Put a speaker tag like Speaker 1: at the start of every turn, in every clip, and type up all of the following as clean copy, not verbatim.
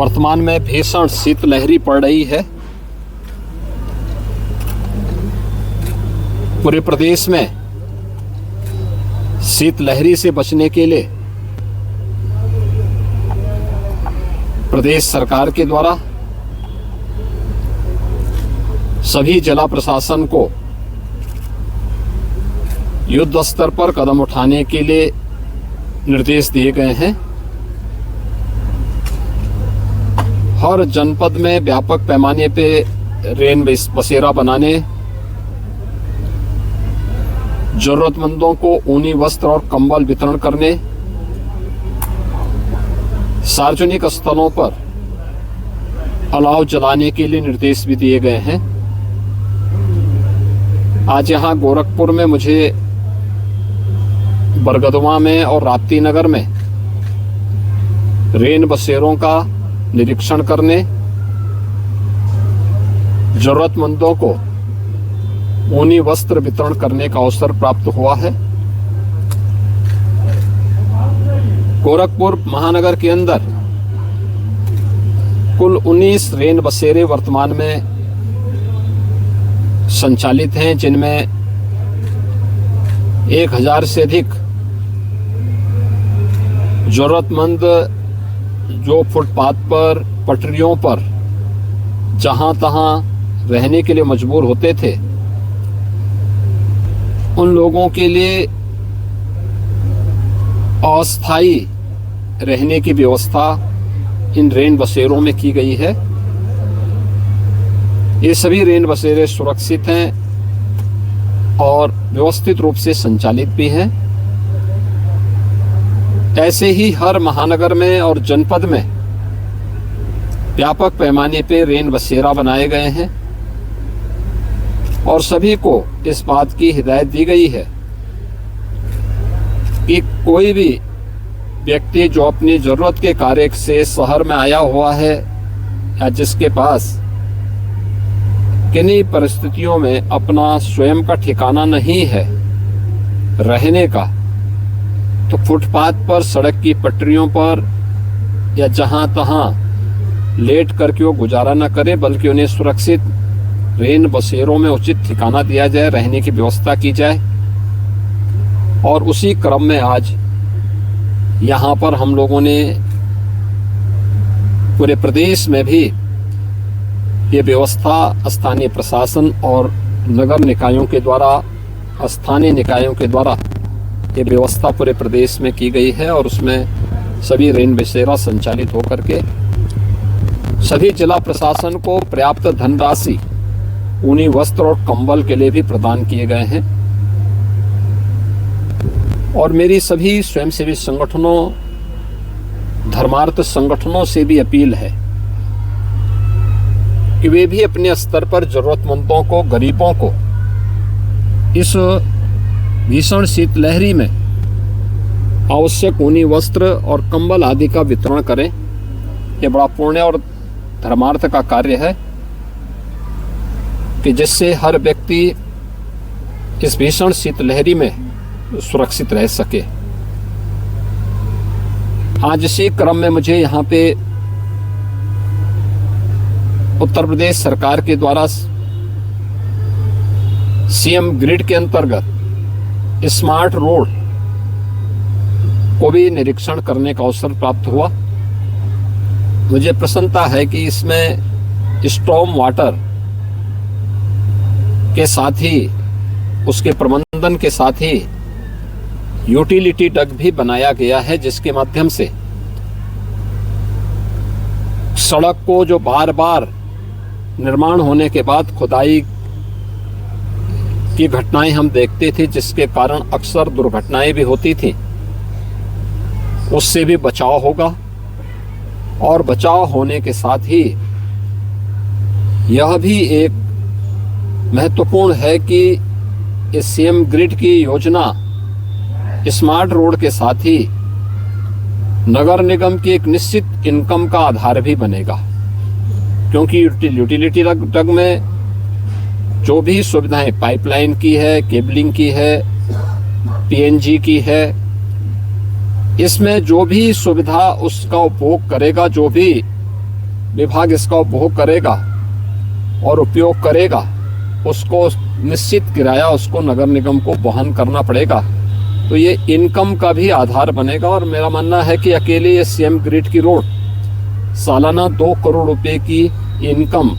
Speaker 1: वर्तमान में भीषण शीतलहरी पड़ रही है। पूरे प्रदेश में शीतलहरी से बचने के लिए प्रदेश सरकार के द्वारा सभी जिला प्रशासन को युद्ध स्तर पर कदम उठाने के लिए निर्देश दिए गए हैं। हर जनपद में व्यापक पैमाने पे रेन बसेरा बनाने, जरूरतमंदों को ऊनी वस्त्र और कंबल वितरण करने, सार्वजनिक स्थलों पर अलाव जलाने के लिए निर्देश भी दिए गए हैं। आज यहाँ गोरखपुर में मुझे बरगदवा में और राप्ती नगर में रेन बसेरों का निरीक्षण करने, जरूरतमंदों को ऊनी वस्त्र वितरण करने का अवसर प्राप्त हुआ है। गोरखपुर महानगर के अंदर कुल 19 रेन बसेरे वर्तमान में संचालित हैं, जिनमें 1000 से अधिक जरूरतमंद जो फुटपाथ पर, पटरियों पर जहां तहां रहने के लिए मजबूर होते थे, उन लोगों के लिए अस्थायी रहने की व्यवस्था इन रेन बसेरों में की गई है। ये सभी रेन बसेरे सुरक्षित हैं और व्यवस्थित रूप से संचालित भी हैं। ऐसे ही हर महानगर में और जनपद में व्यापक पैमाने पे रेन बसेरा बनाए गए हैं और सभी को इस बात की हिदायत दी गई है कि कोई भी व्यक्ति जो अपनी जरूरत के कार्य से शहर में आया हुआ है या जिसके पास किन्हीं परिस्थितियों में अपना स्वयं का ठिकाना नहीं है रहने का, तो फुटपाथ पर, सड़क की पटरियों पर या जहां तहां लेट करके वो गुजारा न करे, बल्कि उन्हें सुरक्षित रेन बसेरों में उचित ठिकाना दिया जाए, रहने की व्यवस्था की जाए। और उसी क्रम में आज यहाँ पर हम लोगों ने पूरे प्रदेश में भी ये व्यवस्था स्थानीय प्रशासन और नगर निकायों के द्वारा, स्थानीय निकायों के द्वारा ये व्यवस्था पूरे प्रदेश में की गई है और उसमें सभी रेन बसेरा संचालित होकर के सभी जिला प्रशासन को पर्याप्त धनराशि ऊनी वस्त्र और कंबल के लिए भी प्रदान किए गए हैं। और मेरी सभी स्वयंसेवी संगठनों, धर्मार्थ संगठनों से भी अपील है कि वे भी अपने स्तर पर जरूरतमंदों को, गरीबों को इस भीषण शीतलहरी में आवश्यक ऊनी वस्त्र और कंबल आदि का वितरण करें। यह बड़ा पुण्य और धर्मार्थ का कार्य है कि जिससे हर व्यक्ति इस भीषण शीतलहरी में सुरक्षित रह सके। आज इसी क्रम में मुझे यहाँ पे उत्तर प्रदेश सरकार के द्वारा सीएम ग्रिड के अंतर्गत स्मार्ट रोड को भी निरीक्षण करने का अवसर प्राप्त हुआ। मुझे प्रसन्नता है कि इसमें स्टॉर्म वाटर के साथ ही उसके प्रबंधन के साथ ही यूटिलिटी डक भी बनाया गया है, जिसके माध्यम से सड़क को जो बार बार निर्माण होने के बाद खुदाई की घटनाएं हम देखते थे, जिसके कारण अक्सर दुर्घटनाएं भी होती थी, उससे भी बचाव होगा। और बचाव होने के साथ ही यह भी एक महत्वपूर्ण है कि इस सीएम ग्रिड की योजना स्मार्ट रोड के साथ ही नगर निगम की एक निश्चित इनकम का आधार भी बनेगा, क्योंकि यूटिलिटी डग में जो भी सुविधाएं पाइपलाइन की है, केबलिंग की है, पीएनजी की है, इसमें जो भी सुविधा उसका उपभोग करेगा, जो भी विभाग इसका उपभोग करेगा और उपयोग करेगा, उसको निश्चित किराया उसको नगर निगम को वहन करना पड़ेगा। तो ये इनकम का भी आधार बनेगा। और मेरा मानना है कि अकेले ये सीएम ग्रिड की रोड सालाना 2 करोड़ रुपए की इनकम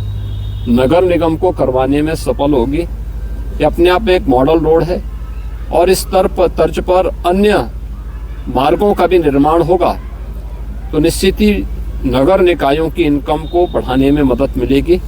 Speaker 1: नगर निगम को करवाने में सफल होगी। ये अपने आप में एक मॉडल रोड है और इस तर्ज पर अन्य मार्गों का भी निर्माण होगा तो निश्चित ही नगर निकायों की इनकम को बढ़ाने में मदद मिलेगी।